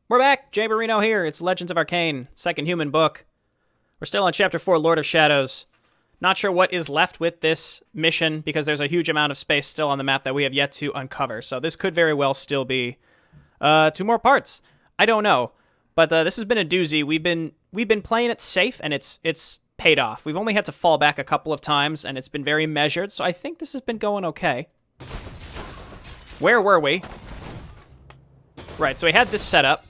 We're back! Jayborino here. It's Legends of Arkain, second human book. We're still on Chapter 4, Lord of Shadows. Not sure what is left with this mission, because there's a huge amount of space still on the map that we have yet to uncover. So this could very well still be 2 more parts. I don't know. But this has been a doozy. We've been playing it safe, and it's paid off. We've only had to fall back a couple of times, and it's been very measured, so I think this has been going okay. Where were we? Right, so we had this set up.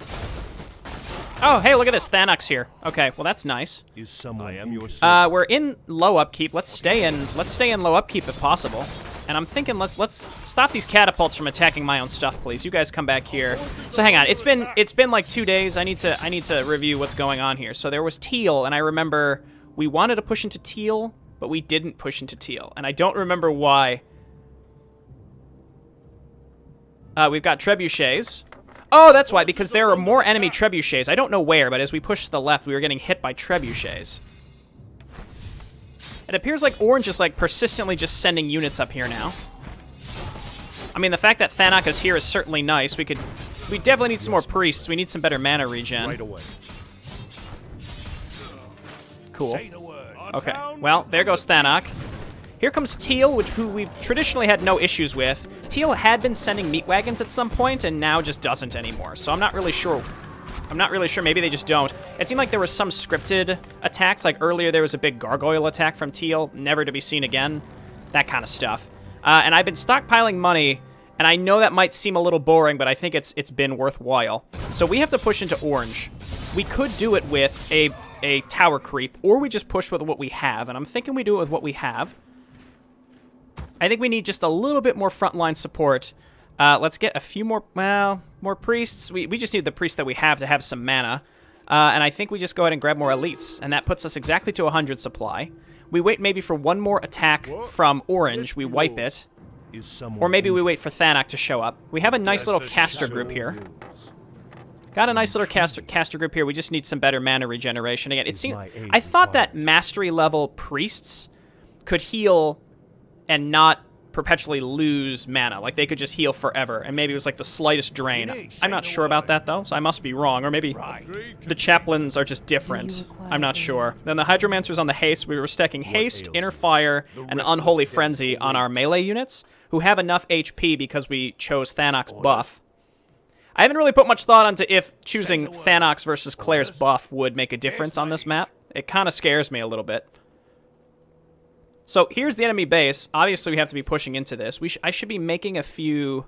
Oh, hey, look at this. Thanox here. Okay, well, that's nice. We're in low upkeep. Let's stay in low upkeep if possible. And I'm thinking let's stop these catapults from attacking my own stuff, please. You guys come back here. So hang on. It's been like 2 days. I need to review what's going on here. So there was teal, and I remember we wanted to push into teal, but we didn't push into teal. And I don't remember why. We've got trebuchets. Oh, that's why, because there are more enemy trebuchets. I don't know where, but as we pushed to the left, we were getting hit by trebuchets. It appears like Orange is like persistently just sending units up here now. I mean, the fact that Thanok is here is certainly nice. We definitely need some more priests. We need some better mana regen. Right away. Cool. Okay, well, there goes Thanok. Here comes Teal, who we've traditionally had no issues with. Teal had been sending meat wagons at some point, and now just doesn't anymore. So I'm not really sure. Maybe they just don't. It seemed like there was some scripted attacks. Like earlier, there was a big gargoyle attack from Teal, never to be seen again. That kind of stuff. And I've been stockpiling money, and I know that might seem a little boring, but I think it's been worthwhile. So we have to push into Orange. We could do it with a tower creep, or we just push with what we have. And I'm thinking we do it with what we have. I think we need just a little bit more frontline support. Let's get a few more, well, more priests. We just need the priests that we have to have some mana. And I think we just go ahead and grab more elites. And that puts us exactly to 100 supply. We wait maybe for one more attack from Orange. We wipe it. Or maybe we wait for Thanok to show up. We have a nice little caster group here. Got a nice little caster group here. We just need some better mana regeneration. Again, it seemed, I thought that mastery level priests could heal and not perpetually lose mana. Like, they could just heal forever, and maybe it was like the slightest drain. I'm not sure about that, though, so I must be wrong. Or maybe the chaplains are just different. I'm not sure. Then the Hydromancers on the haste. We were stacking haste, inner fire, and unholy frenzy on our melee units, who have enough HP because we chose Thanok's buff. I haven't really put much thought into if choosing Thanok's versus Claire's buff would make a difference on this map. It kind of scares me a little bit. So here's the enemy base. Obviously, we have to be pushing into this. I should be making a few...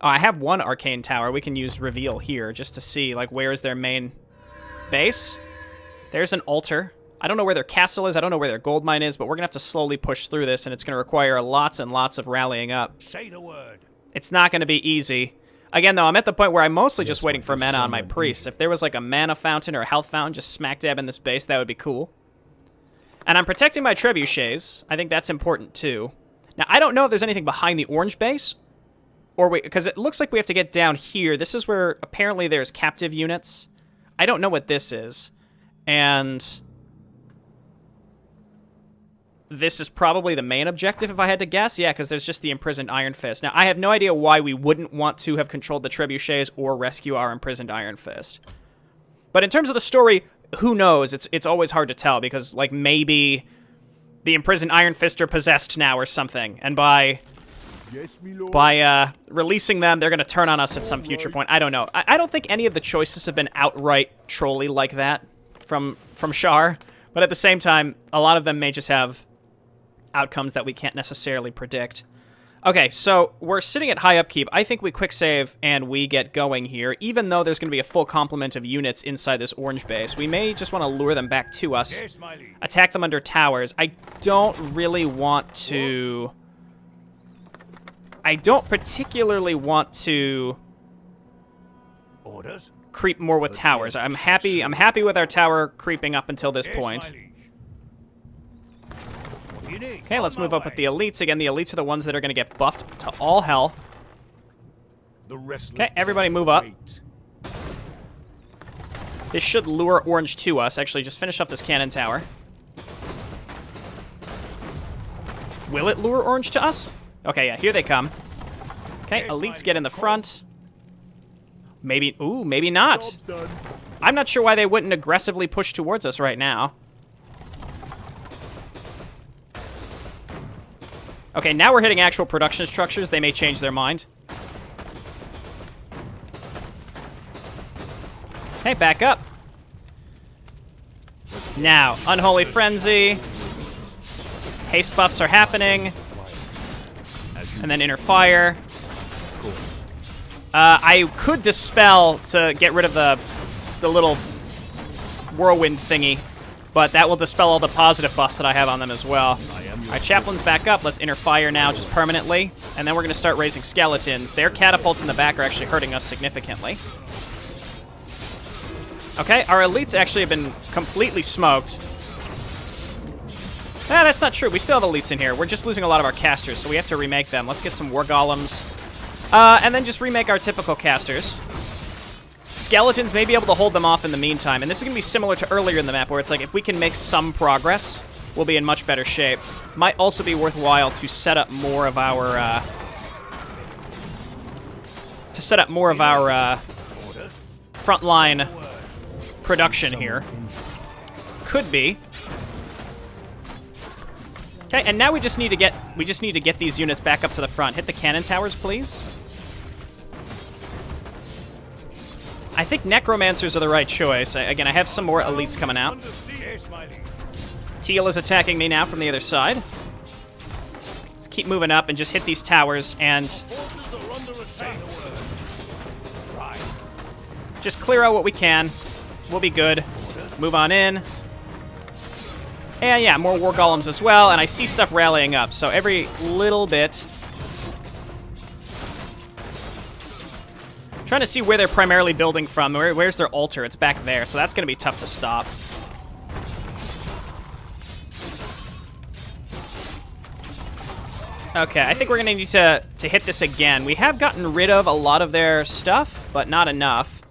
Oh, I have one arcane tower. We can use reveal here just to see, like, where is their main base. There's an altar. I don't know where their castle is. I don't know where their gold mine is, but we're going to have to slowly push through this, and it's going to require lots and lots of rallying up. Say the word. It's not going to be easy. Again, though, I'm at the point where I'm mostly just waiting for mana on my priests. If there was, like, a mana fountain or a health fountain just smack dab in this base, that would be cool. And I'm protecting my trebuchets. I think that's important, too. Now, I don't know if there's anything behind the orange base, or because it looks like we have to get down here. This is where apparently there's captive units. I don't know what this is. And this is probably the main objective, if I had to guess. Yeah, because there's just the imprisoned Iron Fist. Now, I have no idea why we wouldn't want to have controlled the trebuchets or rescue our imprisoned Iron Fist. But in terms of the story, who knows? It's always hard to tell, because, like, maybe the imprisoned Iron Fist are possessed now or something, and by releasing them, they're going to turn on us at some future point. I don't know. I don't think any of the choices have been outright trolly like that from Shar, but at the same time, a lot of them may just have outcomes that we can't necessarily predict. Okay, so we're sitting at high upkeep. I think we quick save and we get going here, even though there's going to be a full complement of units inside this orange base. We may just want to lure them back to us, attack them under towers. I don't really want to... I don't particularly want to creep more with towers. I'm happy with our tower creeping up until this point. Okay, let's move up with the elites. Again, the elites are the ones that are going to get buffed to all hell. Okay, everybody move up. This should lure orange to us. Actually, just finish off this cannon tower. Will it lure orange to us? Okay, yeah, here they come. Okay, elites get in the front. Maybe, ooh, maybe not. I'm not sure why they wouldn't aggressively push towards us right now. Okay, now we're hitting actual production structures. They may change their mind. Okay, back up. Now, Unholy Frenzy. Haste buffs are happening. And then Inner Fire. I could Dispel to get rid of the little whirlwind thingy, but that will dispel all the positive buffs that I have on them as well. Alright, Chaplain's back up. Let's Inner Fire now, just permanently. And then we're going to start raising skeletons. Their catapults in the back are actually hurting us significantly. Okay, our elites actually have been completely smoked. Ah, that's not true. We still have elites in here. We're just losing a lot of our casters, so we have to remake them. Let's get some war golems. And then just remake our typical casters. Skeletons may be able to hold them off in the meantime. And this is going to be similar to earlier in the map, where it's like, if we can make some progress, we'll be in much better shape. Might also be worthwhile to set up more of our, frontline production here. Could be. Okay, and now we just need to get these units back up to the front. Hit the cannon towers, please. I think necromancers are the right choice. Again, I have some more elites coming out. Teal is attacking me now from the other side. Let's keep moving up and just hit these towers and just clear out what we can. We'll be good. Move on in. And yeah, more war golems as well, and I see stuff rallying up, so every little bit. Trying to see where they're primarily building from. Where's their altar? It's back there, so that's going to be tough to stop. Okay, I think we're going to need to hit this again. We have gotten rid of a lot of their stuff, but not enough.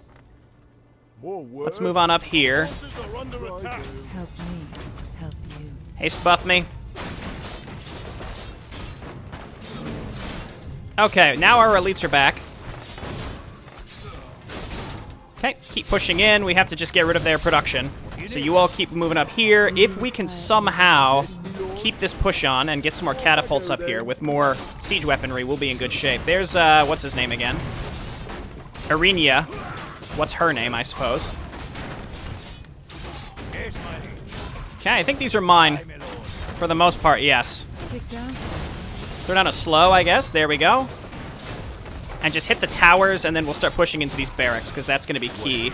Let's move on up here. Help me. Help you. Haste buff me. Okay, now our elites are back. Okay, keep pushing in. We have to just get rid of their production. So you all keep moving up here. If we can somehow keep this push on and get some more catapults up here with more siege weaponry, we'll be in good shape. There's, what's his name again? Arenia. What's her name, I suppose? Okay, I think these are mine. For the most part, yes. Throw down a slow, I guess. There we go. And just hit the towers, and then we'll start pushing into these barracks, because that's going to be key.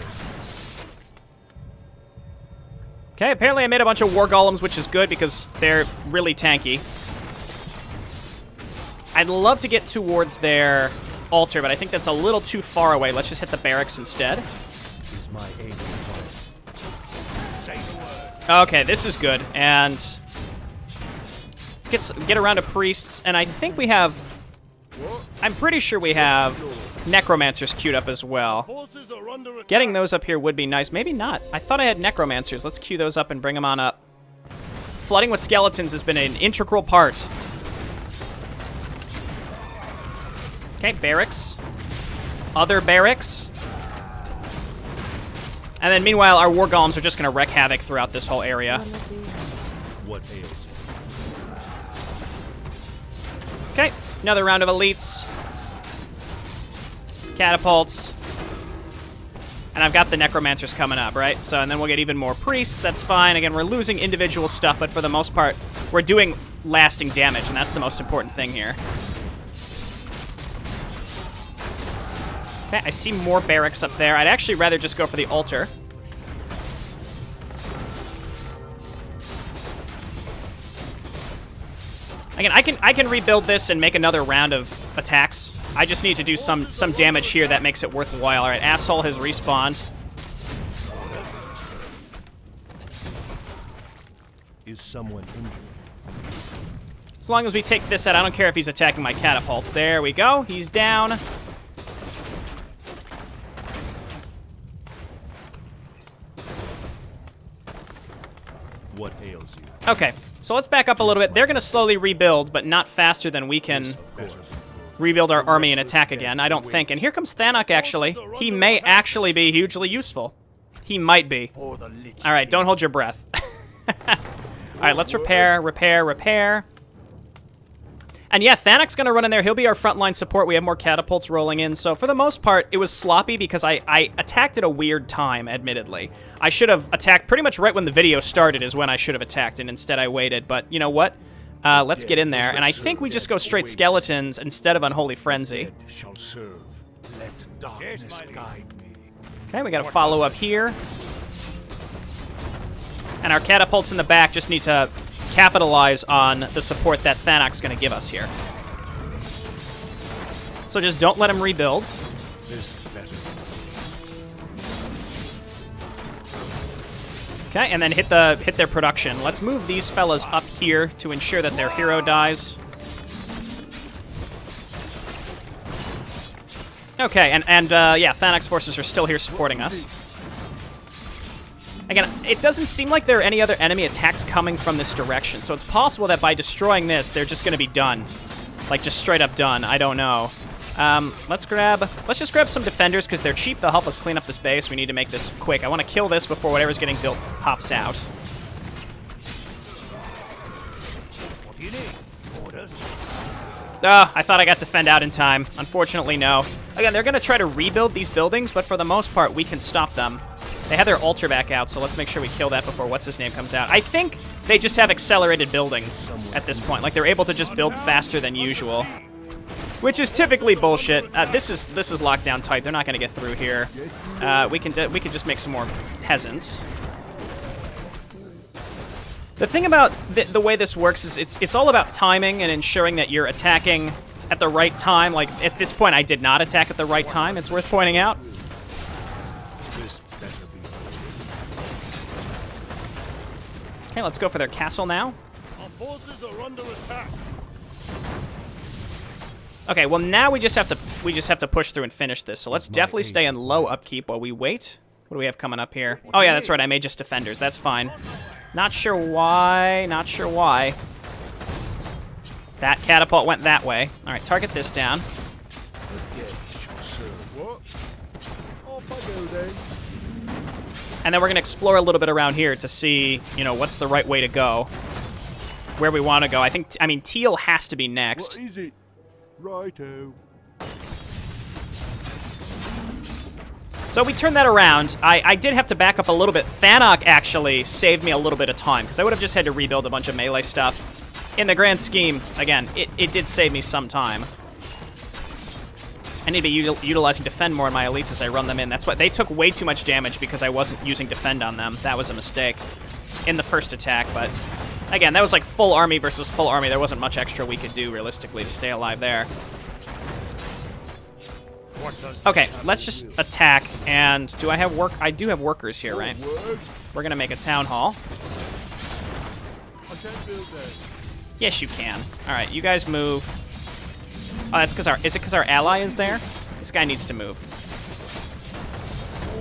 Okay, apparently I made a bunch of war golems, which is good, because they're really tanky. I'd love to get towards their altar, but I think that's a little too far away. Let's just hit the barracks instead. Okay, this is good. And let's get around to priests, and I think we have... I'm pretty sure we have necromancers queued up as well. Getting those up here would be nice. Maybe not. I thought I had necromancers. Let's queue those up and bring them on up. Flooding with skeletons has been an integral part. Okay, barracks. Other barracks. And then meanwhile, our war golems are just going to wreak havoc throughout this whole area. What ails you? Okay, another round of elites. Catapults. And I've got the necromancers coming up, right? So, and then we'll get even more priests. That's fine. Again, we're losing individual stuff, but for the most part, we're doing lasting damage, and that's the most important thing here. Okay, I see more barracks up there. I'd actually rather just go for the altar. Again, I can rebuild this and make another round of attacks. I just need to do some damage here that makes it worthwhile. All right, Asshole has respawned. Is someone injured? As long as we take this out, I don't care if he's attacking my catapults. There we go. He's down. What ails you? Okay, so let's back up a little bit. They're going to slowly rebuild, but not faster than we can rebuild our army and attack again. I don't think. And here comes Thanok, actually. He may actually be hugely useful. He might be. All right, don't hold your breath. All right, let's repair. And yeah, Thanok's going to run in there. He'll be our frontline support. We have more catapults rolling in. So for the most part, it was sloppy because I attacked at a weird time, admittedly. I should have attacked pretty much right when the video started is when I should have attacked, and instead I waited. But you know what? Let's get in there. And I think we just go straight skeletons instead of Unholy Frenzy. Okay, we got to follow up here. And our catapults in the back just need to capitalize on the support that Thanok's going to give us here. So just don't let him rebuild. Okay, and then hit their production. Let's move these fellas up here to ensure that their hero dies. Okay, and yeah, Thanok's forces are still here supporting us. Again, it doesn't seem like there are any other enemy attacks coming from this direction, so it's possible that by destroying this, they're just going to be done. Like, just straight up done. I don't know. Let's just grab some defenders, because they're cheap. They'll help us clean up this base. We need to make this quick. I want to kill this before whatever's getting built pops out. What do you need? Orders? Oh, I thought I got to fend out in time. Unfortunately, no. Again, they're going to try to rebuild these buildings, but for the most part, we can stop them. They have their altar back out, so let's make sure we kill that before what's-his-name comes out. I think they just have accelerated building at this point. Like, they're able to just build faster than usual. Which is typically bullshit. This is locked down tight. They're not going to get through here. We can just make some more peasants. The thing about the way this works is it's all about timing and ensuring that you're attacking at the right time. Like, at this point, I did not attack at the right time. It's worth pointing out. Okay, let's go for their castle now. Our forces are under attack. Okay, well now we just have to push through and finish this. So let's definitely stay in low upkeep while we wait. What do we have coming up here? Oh yeah, that's right. I made just defenders. That's fine. Not sure why. Not sure why. That catapult went that way. All right, target this down. And then we're going to explore a little bit around here to see, you know, what's the right way to go. Where we want to go. I mean, teal has to be next. What is it? Righto. So we turned that around. I did have to back up a little bit. Thanok actually saved me a little bit of time, because I would have just had to rebuild a bunch of melee stuff. In the grand scheme, again, it did save me some time. I need to be utilizing defend more in my elites as I run them in. That's what they took way too much damage because I wasn't using defend on them. That was a mistake in the first attack, but again, that was like full army versus full army. There wasn't much extra we could do realistically to stay alive there. Okay, let's just attack. And do I have work? I do have workers here, right? We're gonna make a town hall. Yes, you can. All right, you guys move. Oh, that's because is it because our ally is there? This guy needs to move.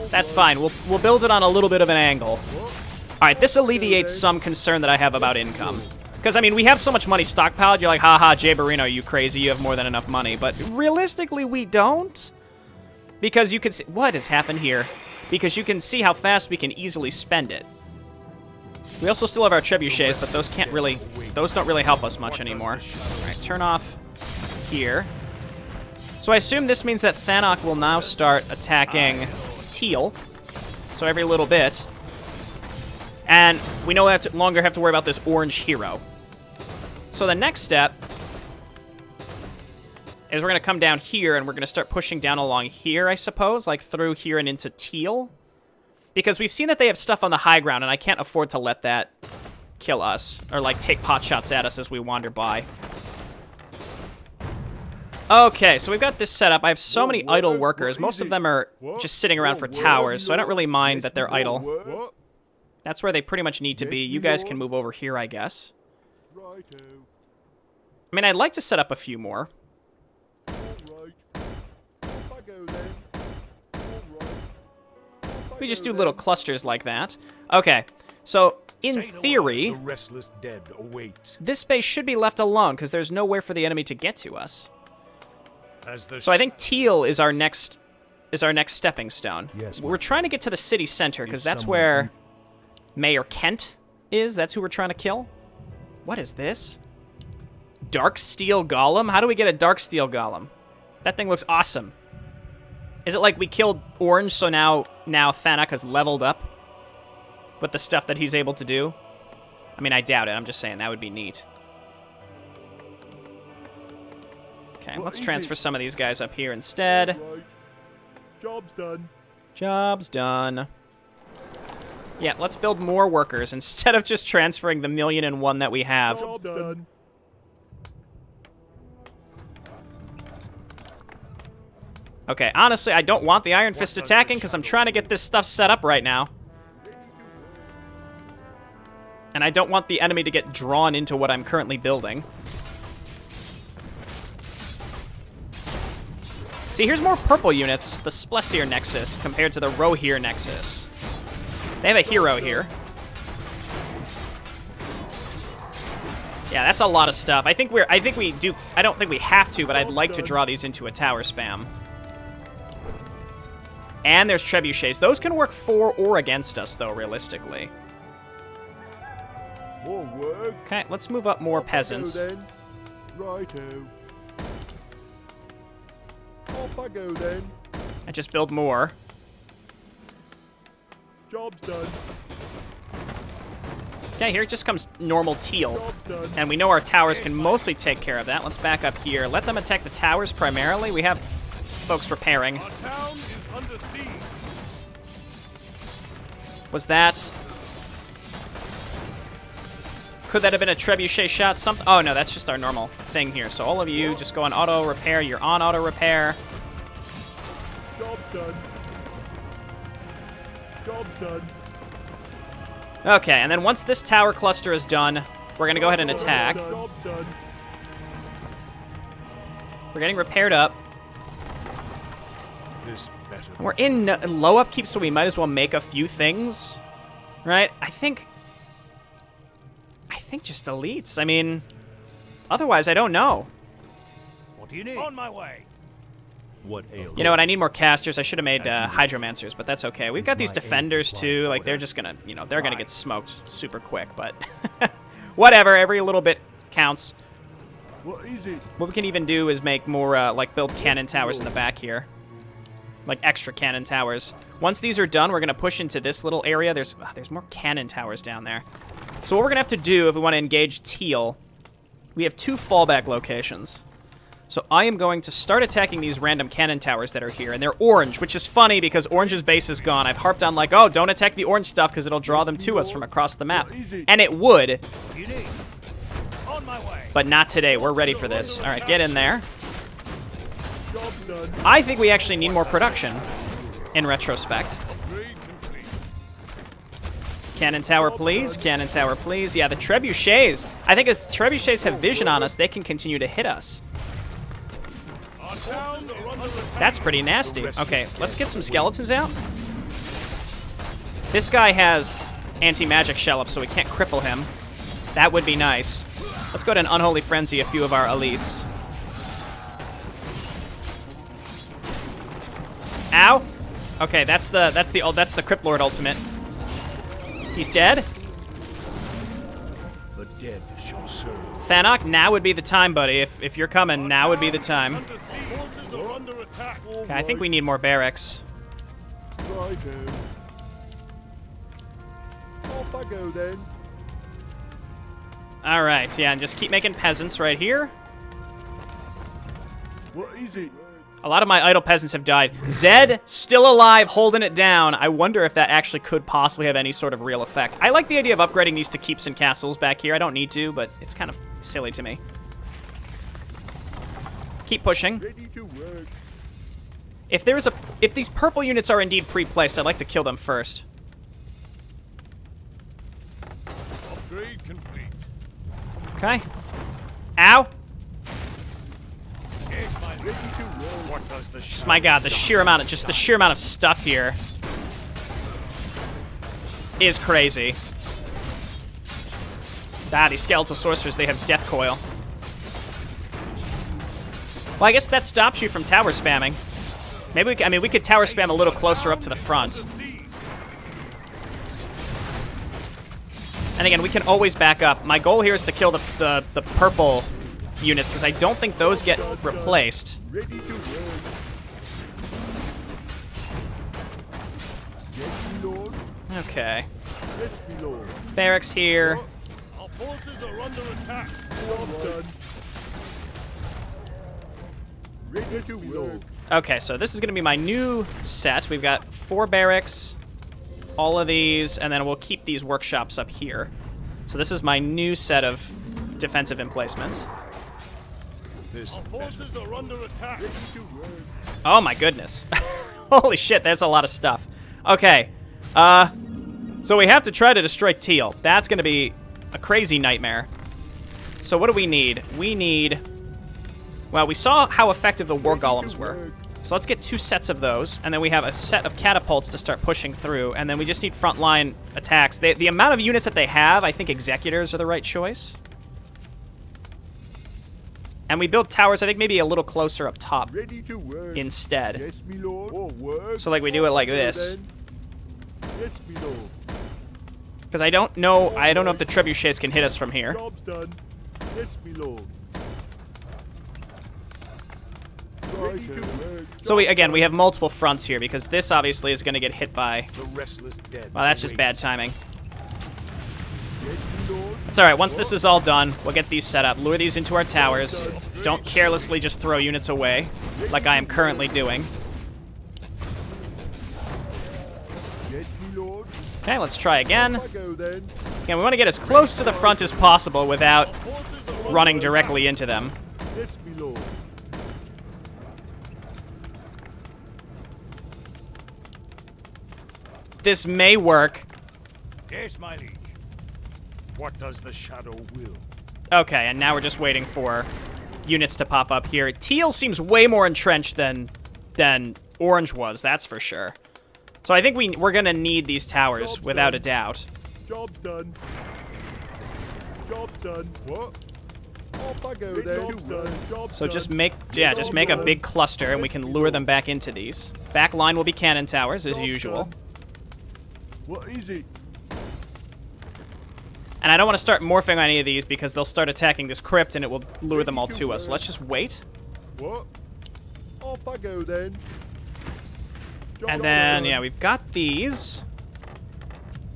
That's fine. We'll build it on a little bit of an angle. All right, this alleviates some concern that I have about income. Because, I mean, we have so much money stockpiled, you're like, haha, Jayborino, you crazy, you have more than enough money. But realistically, we don't. Because you can see, what has happened here? Because you can see how fast we can easily spend it. We also still have our trebuchets, but those don't really help us much anymore. All right, turn off here. So I assume this means that Thanok will now start attacking teal. So every little bit. And we no longer have to worry about this orange hero. So the next step is we're going to come down here and we're going to start pushing down along here, I suppose, like through here and into teal. Because we've seen that they have stuff on the high ground, and I can't afford to let that kill us or like take pot shots at us as we wander by. Okay, so we've got this set up. I have so many idle workers. Most of them are just sitting around for towers, so I don't really mind that they're idle. That's where they pretty much need to be. You guys can move over here, I guess. I mean, I'd like to set up a few more. We just do little clusters like that. Okay, so in theory, this base should be left alone because there's nowhere for the enemy to get to us. So I think teal is our next stepping stone. Yes, We're trying to get to the city center because that's where Mayor Kent is. That's who we're trying to kill. What is this? Dark steel golem? How do we get a dark steel golem? That thing looks awesome. Is it like we killed Orange, so now Thanak has leveled up with the stuff that he's able to do? I mean, I doubt it. I'm just saying that would be neat. Okay, let's transfer some of these guys up here instead. Right. Job's done. Job's done. Yeah, let's build more workers instead of just transferring the 1,000,001 that we have. Job's done. Okay, honestly, I don't want the Iron Fist attacking because I'm trying to get this stuff set up right now. And I don't want the enemy to get drawn into what I'm currently building. See, here's more purple units, the Splessier Nexus, compared to the Rohir Nexus. They have a hero here. Yeah, that's a lot of stuff. I don't think we have to, but I'd like to draw these into a tower spam. And there's trebuchets. Those can work for or against us, though, realistically. More work. Okay, let's move up more peasants. Off I go then. Righto. Off I go then. And just build more. Job's done. Okay, here just comes normal teal. Job's done. And we know our towers can mostly take care of that. Let's back up here. Let them attack the towers primarily. We have folks repairing. Our town is under siege. Was that... Could that have been a trebuchet shot? Oh, no, that's just our normal thing here. So all of you just go on auto repair. You're on auto repair. Job's done. Job's done. Okay, and then once this tower cluster is done, we're going to go ahead and attack. Job's done. We're getting repaired up. This better. And we're in low upkeep, so we might as well make a few things. Right? I think just elites. I mean, otherwise, I don't know. What do you need? On my way. What ails? You know what? I need more casters. I should have made hydromancers, but that's okay. We've got these defenders too. Like they're just gonna, they're gonna get smoked super quick. But whatever. Every little bit counts. What is it? What we can even do is make more, like build cannon towers in the back here, like extra cannon towers. Once these are done, we're gonna push into this little area. There's more cannon towers down there. So what we're gonna have to do if we want to engage teal, we have 2 fallback locations. So I am going to start attacking these random cannon towers that are here, and they're orange, which is funny because orange's base is gone. I've harped on like, oh, don't attack the orange stuff because it'll draw them to us from across the map. And it would, On my way. but not today. We're ready for this. All right, get in there. Job's done. I think we actually need more production in retrospect. Upgrade complete. Cannon tower, please. Cannon tower, please. Yeah, the trebuchets. I think if trebuchets have vision on us, they can continue to hit us. Our towns are under attack. That's pretty nasty. Okay, let's get some skeletons out. This guy has anti-magic shell up, so we can't cripple him. That would be nice. Let's go to an unholy frenzy a few of our elites. Ow. Okay, that's the Crypt Lord ultimate. He's dead. The dead shall serve. Thanak, now would be the time, buddy. If you're coming, now would be the time. Under siege. Forces are under attack. Okay, I think we need more barracks. Righto. Off I go then. All right, yeah, and just keep making peasants right here. What is it? A lot of my idle peasants have died. Zed, still alive, holding it down. I wonder if that actually could possibly have any sort of real effect. I like the idea of upgrading these to keeps and castles back here. I don't need to, but it's kind of silly to me. Keep pushing. Ready to work. If these purple units are indeed pre-placed, I'd like to kill them first. Upgrade complete. Okay. Ow. Yes, my ready to work. What does the Just, my God, the sheer amount of stuff here is crazy. Ah, these skeletal sorcerers, they have death coil. Well, I guess that stops you from tower spamming. Maybe we could tower spam a little closer up to the front. And again, we can always back up. My goal here is to kill the purple units, because I don't think those get replaced. Okay. Barracks here. Our forces are under attack. Okay, so this is going to be my new set. We've got 4 barracks, all of these, and then we'll keep these workshops up here. So this is my new set of defensive emplacements. Our forces are under attack. Oh my goodness. Holy shit, that's a lot of stuff. Okay. So we have to try to destroy Teal. That's going to be a crazy nightmare. So what do we need? We need... Well, we saw how effective the war golems were. So let's get 2 sets of those, and then we have a set of catapults to start pushing through, and then we just need frontline attacks. The amount of units that they have, I think executors are the right choice. And we build towers, I think maybe a little closer up top instead. Yes, me lord. So like we do it like this. Yes, me lord. Because I don't know if the trebuchets can hit us from here. Job's done. Yes, me lord. So we have multiple fronts here, because this obviously is going to get hit by... The restless dead. Well, that's just bad timing. Yes, me lord. It's alright, once this is all done, we'll get these set up, lure these into our towers. Don't carelessly just throw units away, like I am currently doing. Yes, me lord. Okay, let's try again. I go then. Again, we want to get as close to the front as possible without running directly into them. Yes, me lord. This may work. Yes, my liege. What does the shadow will? Okay, and now we're just waiting for units to pop up here. Teal seems way more entrenched than Orange was, that's for sure. So I think we're going to need these towers, without a doubt. Job's done. Job's done. What? Off I go then. Job's done. Job's So done. just make a big cluster, and we can lure them back into these. Back line will be cannon towers, as Job's usual. done. What is it? And I don't want to start morphing on any of these, because they'll start attacking this crypt, and it will lure them all to us. So let's just wait. What? Off I go then. And then, yeah, we've got these.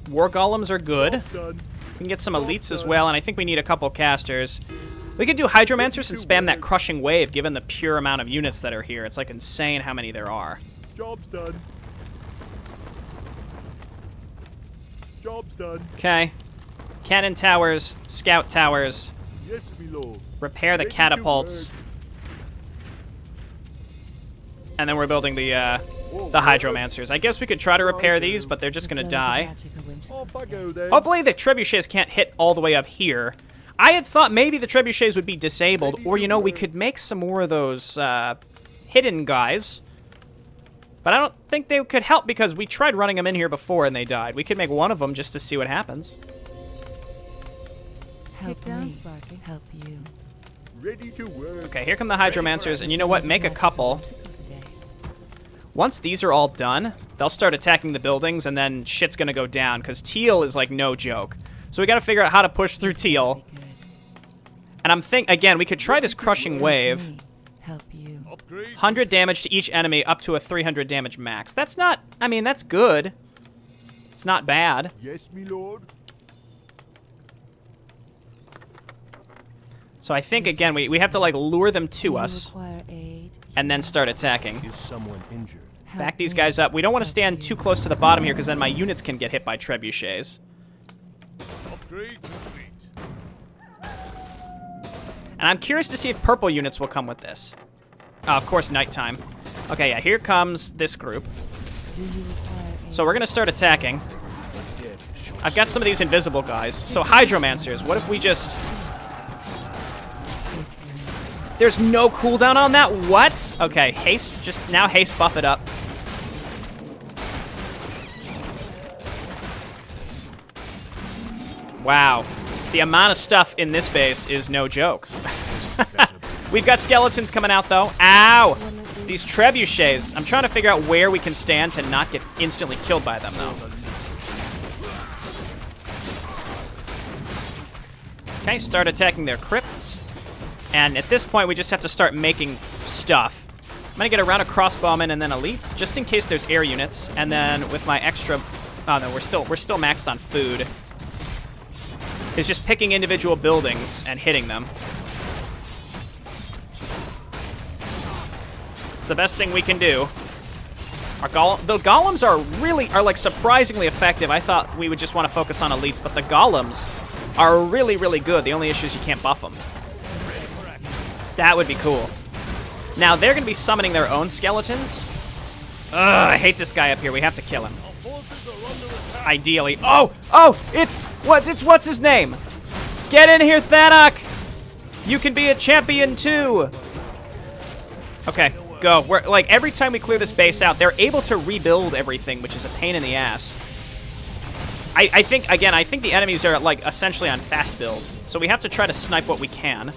War golems are good. Job's done. We can get some elites as well, and I think we need a couple casters. We could do hydromancers and spam that crushing wave, given the pure amount of units that are here. It's like insane how many there are. Job's done. Job's done. Okay. Cannon towers, scout towers, Yes, me lord. repair the Ready to catapults, and then we're building the hydromancers. I guess we could try to repair these, but they're just gonna die. Off I go then. Hopefully the trebuchets can't hit all the way up here. I had thought maybe the trebuchets would be disabled, or, you know, we could make some more of those hidden guys. But I don't think they could help, because we tried running them in here before and they died. We could make one of them just to see what happens. Help me. Help you. Ready to work. Okay, here come the hydromancers, and you know what? Make a couple. Once these are all done, they'll start attacking the buildings, and then shit's gonna go down, because Teal is like no joke. So we gotta figure out how to push through Teal. And again, we could try this crushing wave. Help you. Upgrade. 100 damage to each enemy, up to a 300 damage max. That's not, I mean, that's good. It's not bad. Yes, me lord. So I think, again, we have to, like, lure them to You us, require aid. and then start attacking. Is someone injured? Help Back these me. guys up. We don't want to Help stand you. too close to the bottom here, because then my units can get hit by trebuchets. Upgrade complete. And I'm curious to see if purple units will come with this. Oh, of course, nighttime. Okay, yeah, here comes this group. Do you require aid? So we're going to start attacking. Dead. I've got some of these invisible guys. So hydromancers, what if we just... There's no cooldown on that? What? Okay, haste. Just now haste buff it up. Wow. The amount of stuff in this base is no joke. We've got skeletons coming out, though. Ow! These trebuchets. I'm trying to figure out where we can stand to not get instantly killed by them, though. Okay, start attacking their crypts. And at this point, we just have to start making stuff. I'm gonna get a round of crossbowmen and then elites, just in case there's air units. And then with my extra... Oh, no, we're still maxed on food. It's just picking individual buildings and hitting them. It's the best thing we can do. The golems are like surprisingly effective. I thought we would just want to focus on elites, but the golems are really, really good. The only issue is you can't buff them. That would be cool. Now, they're going to be summoning their own skeletons. Ugh, I hate this guy up here. We have to kill him. Ideally. Oh, it's what's his name? Get in here, Thanok. You can be a champion too. Okay, go. We're like every time we clear this base out, they're able to rebuild everything, which is a pain in the ass. I think the enemies are like essentially on fast build, so we have to try to snipe what we can.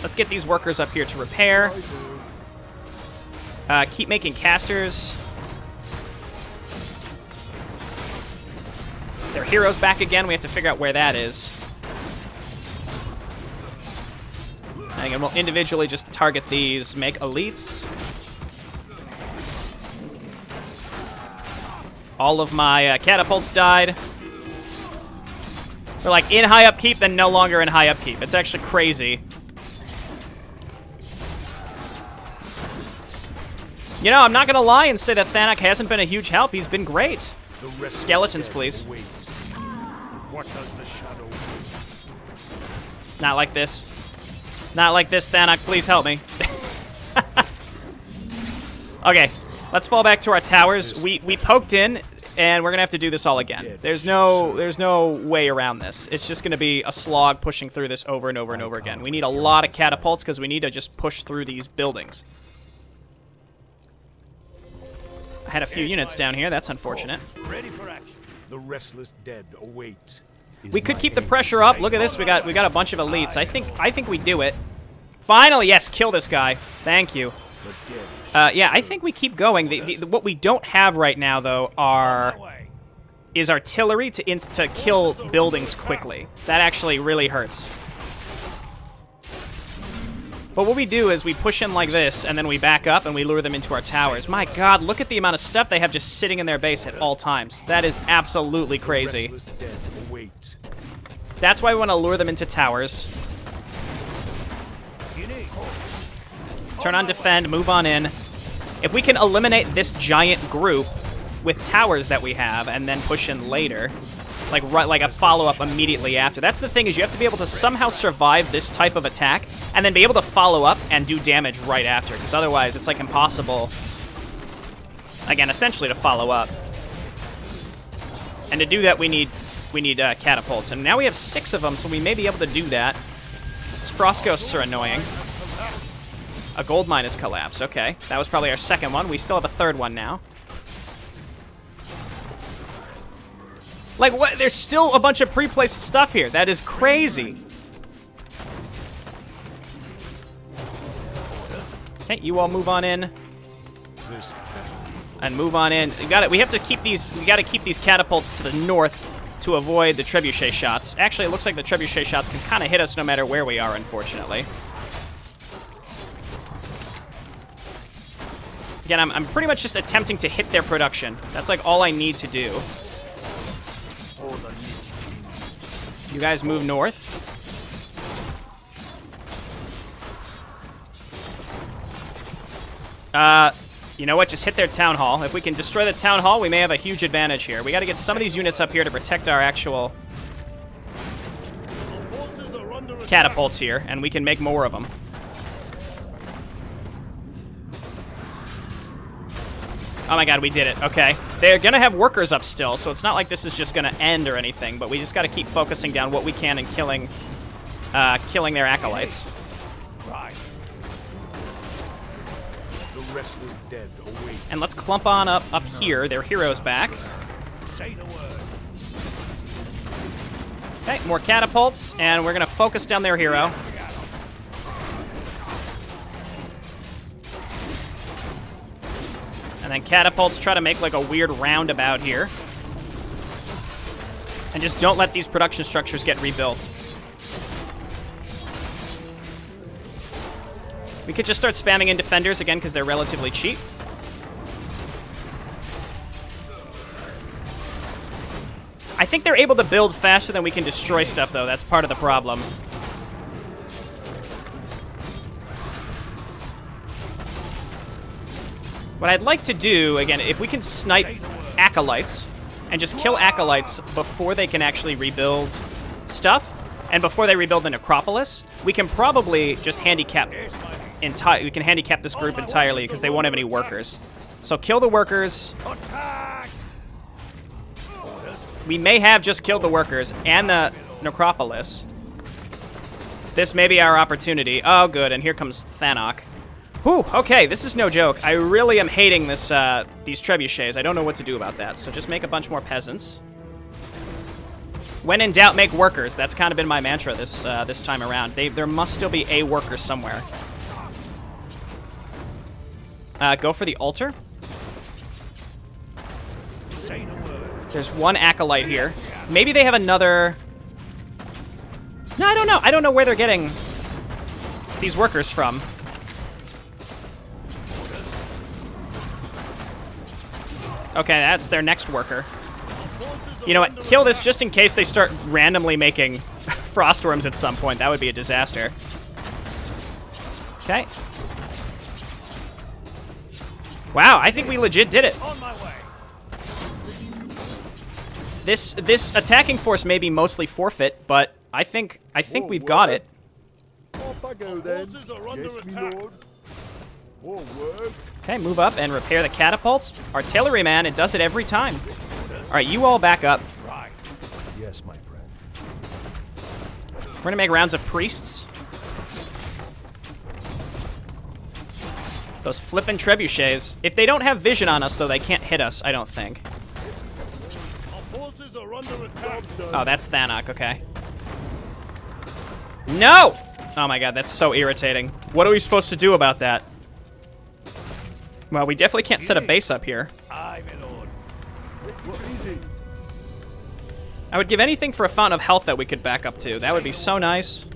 Let's get these workers up here to repair. Keep making casters. Their hero's back again. We have to figure out where that is. And again, we'll individually just target these. Make elites. All of my catapults died. We're like in high upkeep, then no longer in high upkeep. It's actually crazy. You know, I'm not going to lie and say that Thanok hasn't been a huge help. He's been great. Skeletons, please. What does the shadow do? Not like this. Not like this, Thanok. Please help me. Okay, let's fall back to our towers. We poked in, and we're going to have to do this all again. There's no way around this. It's just going to be a slog pushing through this over and over and over again. We need a lot of catapults because we need to just push through these buildings. I had a few units down here. That's unfortunate. Ready for action. The restless dead await. We could keep the pressure up. Look at this. We got a bunch of elites. I think we do it. Finally, yes, kill this guy. Thank you. Yeah, I think we keep going. What we don't have right now, though, is artillery to kill buildings quickly. That actually really hurts. But what we do is we push in like this, and then we back up, and we lure them into our towers. My God, look at the amount of stuff they have just sitting in their base at all times. That is absolutely crazy. That's why we want to lure them into towers. Turn on defend, move on in. If we can eliminate this giant group with towers that we have, and then push in later, like a follow-up immediately after. That's the thing, is you have to be able to somehow survive this type of attack, and then be able to follow up and do damage right after, because otherwise it's like impossible, again, essentially to follow up. And to do that, we need catapults, and now we have 6 of them, so we may be able to do that. These frost ghosts are annoying. A gold mine has collapsed. Okay, that was probably our second one. We still have a third one now. Like, what? There's still a bunch of pre-placed stuff here. That is crazy. Okay, you all move on in. And move on in. We have to keep these. We got to keep these catapults to the north to avoid the trebuchet shots. Actually, it looks like the trebuchet shots can kind of hit us no matter where we are, unfortunately. Again, I'm pretty much just attempting to hit their production. That's like all I need to do. You guys move north. You know what? Just hit their town hall. If we can destroy the town hall, we may have a huge advantage here. We got to get some of these units up here to protect our actual catapults here, and we can make more of them. Oh my God, we did it. Okay. They're going to have workers up still, so it's not like this is just going to end or anything, but we just got to keep focusing down what we can and killing their acolytes. Right. The restless dead await. And let's clump on up here. Their hero's back. Say the word. Okay, more catapults, and we're going to focus down their hero. And then catapults try to make like a weird roundabout here. And just don't let these production structures get rebuilt. We could just start spamming in defenders again because they're relatively cheap. I think they're able to build faster than we can destroy stuff, though. That's part of the problem. What I'd like to do, again, if we can snipe acolytes and just kill acolytes before they can actually rebuild stuff, and before they rebuild the necropolis, we can probably just handicap we can handicap this group entirely because they won't have any workers. So kill the workers. We may have just killed the workers and the necropolis. This may be our opportunity. Oh, good, and here comes Thanok. Whew, okay, this is no joke. I really am hating this, these trebuchets. I don't know what to do about that, so just make a bunch more peasants. When in doubt, make workers. That's kind of been my mantra this this time around. There must still be a worker somewhere. Go for the altar. There's one acolyte here. Maybe they have another... No, I don't know. I don't know where they're getting these workers from. Okay, that's their next worker. You know what? Kill this just in case they start randomly making frostworms at some point. That would be a disaster. Okay. Wow, I think we legit did it. This attacking force may be mostly forfeit, but I think we've got it. Off I go then. Yes, me lord. Okay, move up and repair the catapults. Artilleryman, it does it every time. All right, you all back up. Right. Yes, my friend. We're gonna make rounds of priests. Those flippin' trebuchets. If they don't have vision on us, though, they can't hit us, I don't think. Our forces are under attack. Oh, that's Thanok, okay. No! Oh my god, that's so irritating. What are we supposed to do about that? Well, we definitely can't set a base up here. Aye, my lord. Easy. I would give anything for a fountain of health that we could back up to. That would be so nice.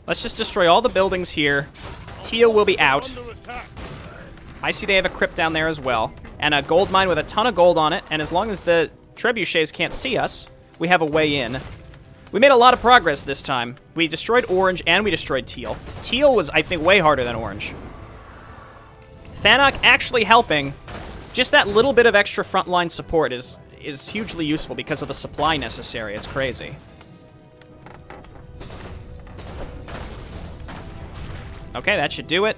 Let's just destroy all the buildings here. Teal will be out. I see they have a crypt down there as well. And a gold mine with a ton of gold on it. And as long as the trebuchets can't see us, we have a way in. We made a lot of progress this time. We destroyed orange and we destroyed teal. Teal was, I think, way harder than orange. Thanok actually helping. Just that little bit of extra frontline support is hugely useful because of the supply necessary. It's crazy. Okay, that should do it.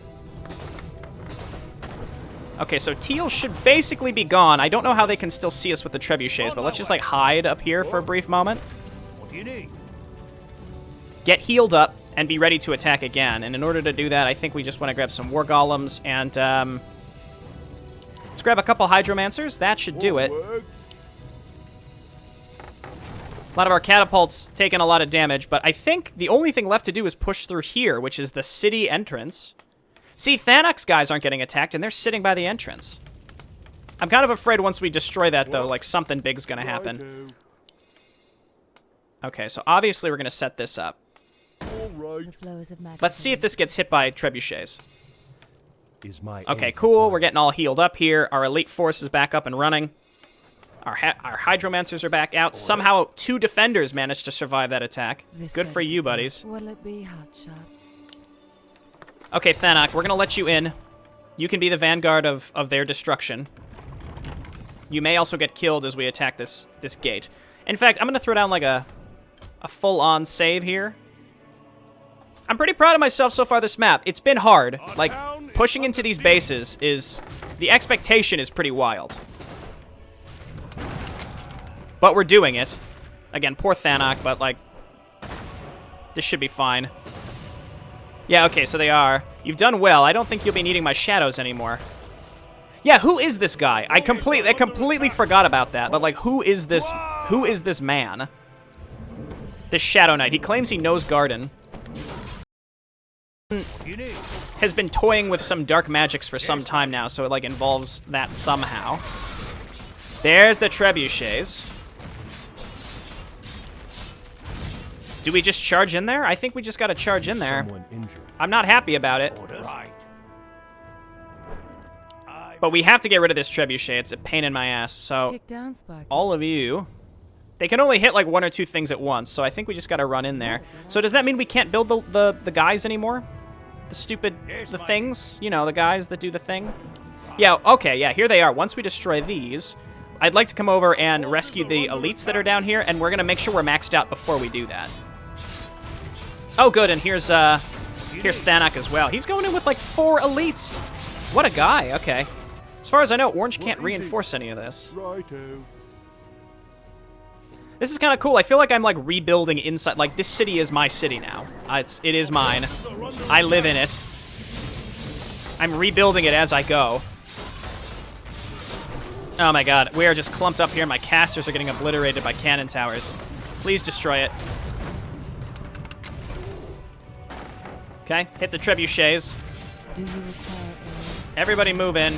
Okay, so teal should basically be gone. I don't know how they can still see us with the trebuchets, but let's just, like, hide up here for a brief moment. What do you need? Get healed up and be ready to attack again. And in order to do that, I think we just want to grab some war golems and, let's grab a couple hydromancers. That should do it. A lot of our catapults taking a lot of damage, but I think the only thing left to do is push through here, which is the city entrance. See, Thanok's guys aren't getting attacked, and they're sitting by the entrance. I'm kind of afraid once we destroy that, though, like, something big's gonna happen. Okay, so obviously we're gonna set this up. Let's see if this gets hit by trebuchets. Okay, cool. We're getting all healed up here. Our elite force is back up and running. Our hydromancers are back out. Somehow, 2 defenders managed to survive that attack. Good for you, buddies. Will it be hotshot? Okay, Thanok, we're gonna let you in. You can be the vanguard of their destruction. You may also get killed as we attack this gate. In fact, I'm gonna throw down like a full-on save here. I'm pretty proud of myself so far this map. It's been hard. Like, pushing into these bases is... The expectation is pretty wild. But we're doing it. Again, poor Thanok, but, like, this should be fine. Yeah, okay, so they are. You've done well. I don't think you'll be needing my shadows anymore. Yeah, who is this guy? I completely forgot about that. But, like, who is this man? This Shadow Knight. He claims he knows Gardon. has been toying with some dark magics for some time now, so it like involves that somehow. There's the trebuchets. Do we just charge in there? I think we just gotta charge in there. I'm not happy about it. But we have to get rid of this trebuchet. It's a pain in my ass. So Kick down, Sparky. all of you, they can only hit like 1 or 2 things at once. So I think we just gotta run in there. So does that mean we can't build the guys anymore? The things? You know, the guys that do the thing? Yeah, okay, yeah, here they are. Once we destroy these, I'd like to come over and rescue the elites that are down here, and we're gonna make sure we're maxed out before we do that. Oh, good, and here's Thanak as well. He's going in with like 4 elites. What a guy, okay. As far as I know, Orange can't reinforce any of this. Righto. This is kind of cool. I feel like I'm like rebuilding inside. Like, this city is my city now. It is mine. I live in it. I'm rebuilding it as I go. Oh my god, we are just clumped up here. My casters are getting obliterated by cannon towers. Please destroy it. Okay, hit the trebuchets. Do you require aid? Everybody move in.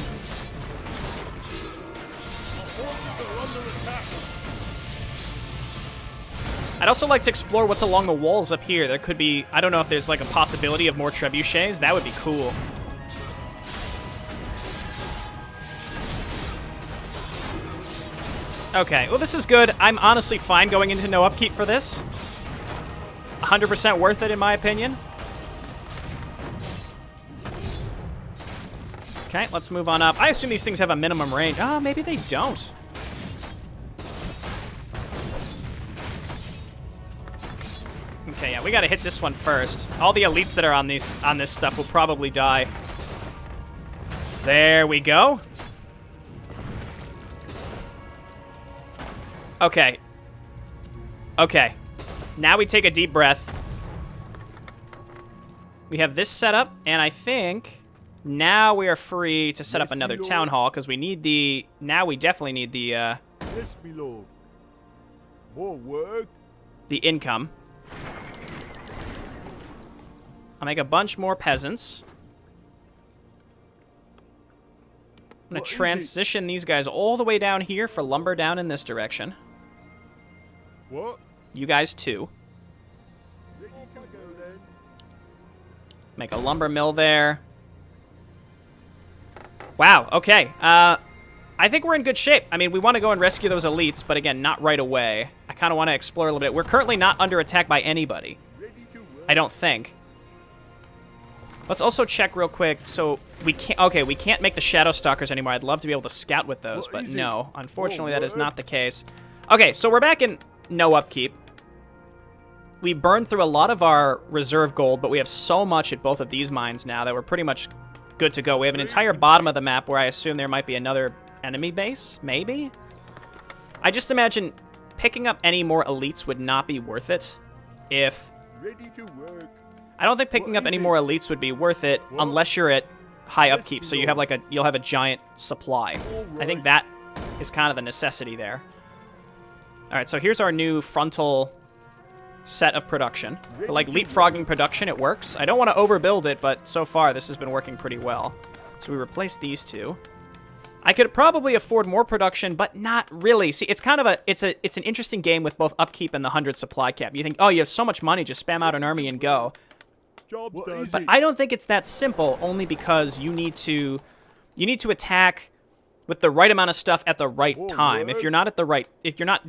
I'd also like to explore what's along the walls up here. There could be, I don't know if there's like a possibility of more trebuchets. That would be cool. Okay, well this is good. I'm honestly fine going into no upkeep for this. 100% worth it in my opinion. Okay, let's move on up. I assume these things have a minimum range. Oh, maybe they don't. Okay, yeah, we gotta hit this one first. All the elites that are on this stuff will probably die. There we go. Okay. Okay. Now we take a deep breath. We have this set up, and I think now we are free to set up another town hall, because we need the... Now we definitely need the... Yes, my lord. More work. The income. I'll make a bunch more peasants. I'm going to transition these guys all the way down here for lumber down in this direction. What? You guys too. Make a lumber mill there. Wow, okay. I think we're in good shape. I mean, we want to go and rescue those elites, but again, not right away. I kind of want to explore a little bit. We're currently not under attack by anybody. I don't think. Let's also check real quick. So we can't. Okay, we can't make the Shadow Stalkers anymore. I'd love to be able to scout with those, but no. Unfortunately, that is not the case. Okay, so we're back in no upkeep. We burned through a lot of our reserve gold, but we have so much at both of these mines now that we're pretty much good to go. We have an entire bottom of the map where I assume there might be another enemy base, maybe? I just imagine picking up any more elites would not be worth it if... Ready to work. I don't think picking up any more elites would be worth it unless you're at high upkeep, so you have like you'll have a giant supply. I think that is kind of the necessity there. All right, so here's our new frontal set of production. For like leapfrogging production, it works. I don't want to overbuild it, but so far this has been working pretty well. So we replace these two. I could probably afford more production, but not really. See, it's kind of it's an interesting game with both upkeep and the 100 supply cap. You think, oh, you have so much money, just spam out an army and go. Job's done. But I don't think it's that simple, only because you need to attack with the right amount of stuff at the right time. If you're not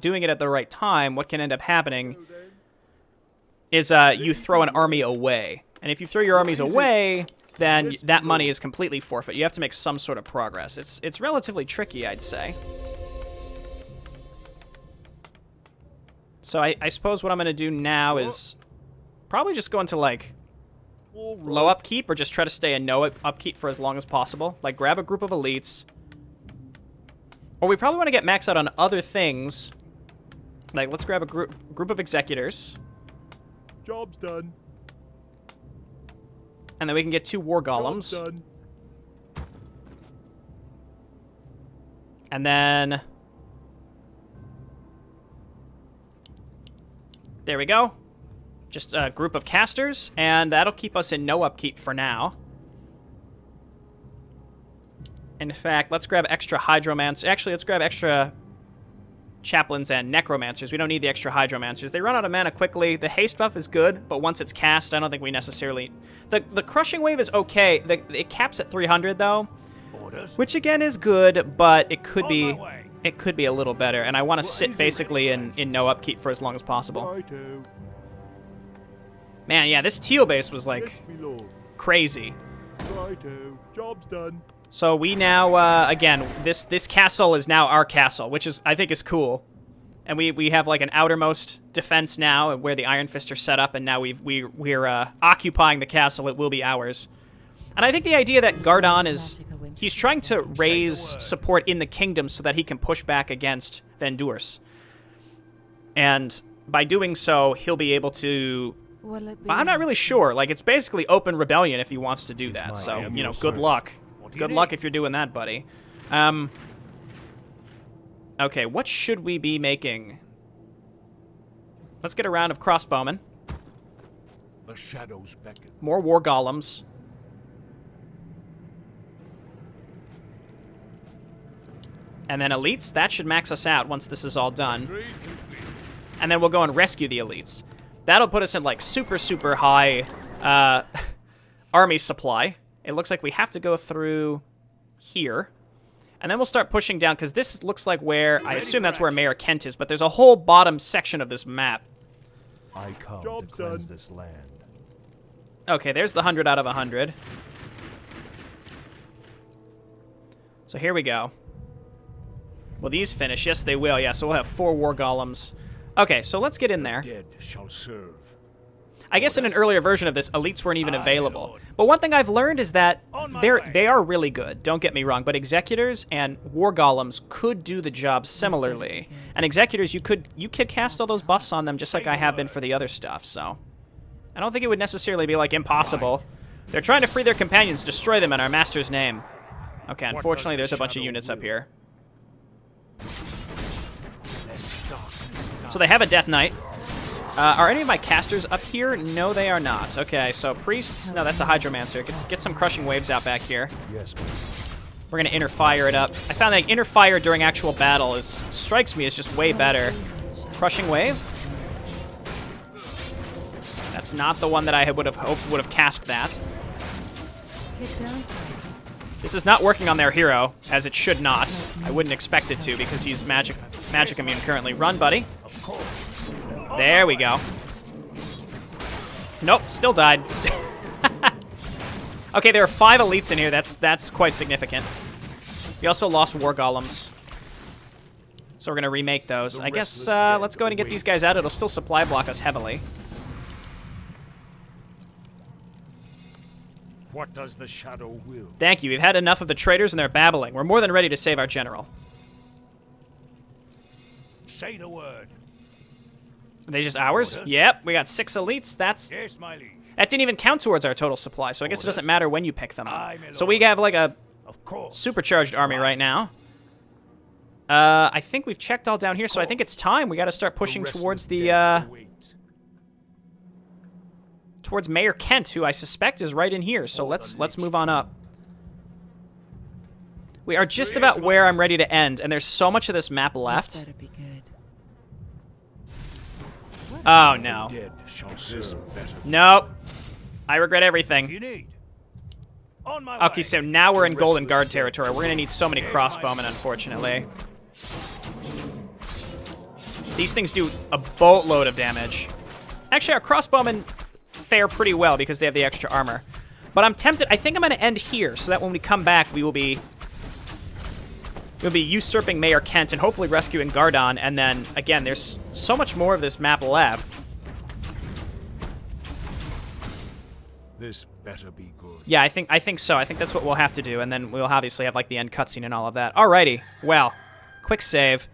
doing it at the right time, what can end up happening is you throw an army away. And if you throw your armies away, then that money is completely forfeit. You have to make some sort of progress. It's relatively tricky, I'd say. So I suppose what I'm going to do now is probably just go into, like, low upkeep, or just try to stay in no upkeep for as long as possible. Like, grab a group of elites. Or we probably want to get maxed out on other things. Like, let's grab a group of executors. Job's done. And then we can get 2 war golems. Job's done. And then... There we go. just a group of casters, and that'll keep us in no upkeep for now. In fact, let's grab extra hydromancers. Actually, let's grab extra chaplains and necromancers. We don't need the extra hydromancers. They run out of mana quickly. The haste buff is good, but once it's cast, I don't think we necessarily... The crushing wave is okay. It caps at 300 though, which again is good, but it could be a little better. And I want to sit basically in no upkeep for as long as possible. Righto. Man, yeah, this teal base was like Yes, me lord. crazy. Righto. Job's done. So we now, again, this castle is now our castle, which is I think is cool. And we have like an outermost defense now where the Iron Fist are set up, and now we're occupying the castle. It will be ours. And I think the idea that Gardon he's trying to raise support in the kingdom so that he can push back against Vendors. And by doing so, he'll be able to... I'm not really sure. Like, it's basically open rebellion if he wants to do that. So, you know, good luck. Good luck if you're doing that, buddy. Okay, what should we be making? Let's get a round of crossbowmen. The shadows beckon. More war golems. And then elites. That should max us out once this is all done. And then we'll go and rescue the elites. That'll put us in, like, super, super high army supply. It looks like we have to go through here. And then we'll start pushing down, because this looks like where... I assume that's where Mayor Kent is, but there's a whole bottom section of this map. I come Job's to cleanse done. this land. Okay, there's the 100 out of 100. So here we go. Will these finish? Yes, they will. Yeah, so we'll have 4 war golems. Okay, so let's get in there. Dead shall serve. I guess in an earlier version of this, elites weren't even available. But one thing I've learned is that they are really good, don't get me wrong, but executors and war golems could do the job similarly. And executors, you could cast all those buffs on them just like I have been for the other stuff, so... I don't think it would necessarily be, like, impossible. They're trying to free their companions, destroy them in our master's name. Okay, unfortunately, there's a bunch of units up here. So they have a Death Knight. Are any of my casters up here? No, they are not. Okay, so priests. No, that's a hydromancer. Get some crushing waves out back here. Yes, We're gonna inner fire it up. I found that inner fire during actual battle strikes me as just way better. Crushing wave. That's not the one that I would have hoped would have cast that. This is not working on their hero, as it should not. I wouldn't expect it to because he's magic immune currently. Run, buddy. There we go. Nope, still died. Okay, there are 5 elites in here. That's quite significant. We also lost war golems. So we're going to remake those. I guess let's go ahead and get these guys out. It'll still supply block us heavily. What does the shadow will? Thank you. We've had enough of the traitors and their babbling. We're more than ready to save our general. Say the word. Are they just ours? Yep, we got 6 elites. Yes, my liege. That didn't even count towards our total supply, so I guess it doesn't matter when you pick them up. Aye, my So we lord. have like a Of course. supercharged army right now. I think we've checked all down here, so I think it's time. We got to start pushing towards the towards Mayor Kent, who I suspect is right in here. So let's move on up. We are just about where I'm ready to end, and there's so much of this map left. Better be good. Oh no. Dead shall serve better. Nope. I regret everything. You need. On my Okay, way. so now we're in Golden Guard territory. We're gonna need so many crossbowmen, unfortunately. These things do a boatload of damage. Actually, our crossbowmen fare pretty well because they have the extra armor. But I'm tempted. I think I'm gonna end here so that when we come back, we'll be usurping Mayor Kent and hopefully rescuing Gardon. And then again, there's so much more of this map left. This better be good. Yeah, I think so. I think that's what we'll have to do, and then we'll obviously have like the end cutscene and all of that. Alrighty, well, quick save.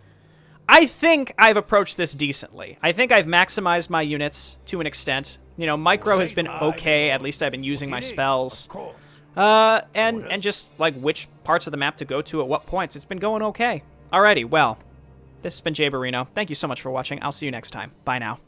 I think I've approached this decently. I think I've maximized my units to an extent. You know, micro has been okay. At least I've been using my spells. Of course. And just like which parts of the map to go to at what points. It's been going okay. Alrighty, well, this has been JayborinoPlays. Thank you so much for watching. I'll see you next time. Bye now.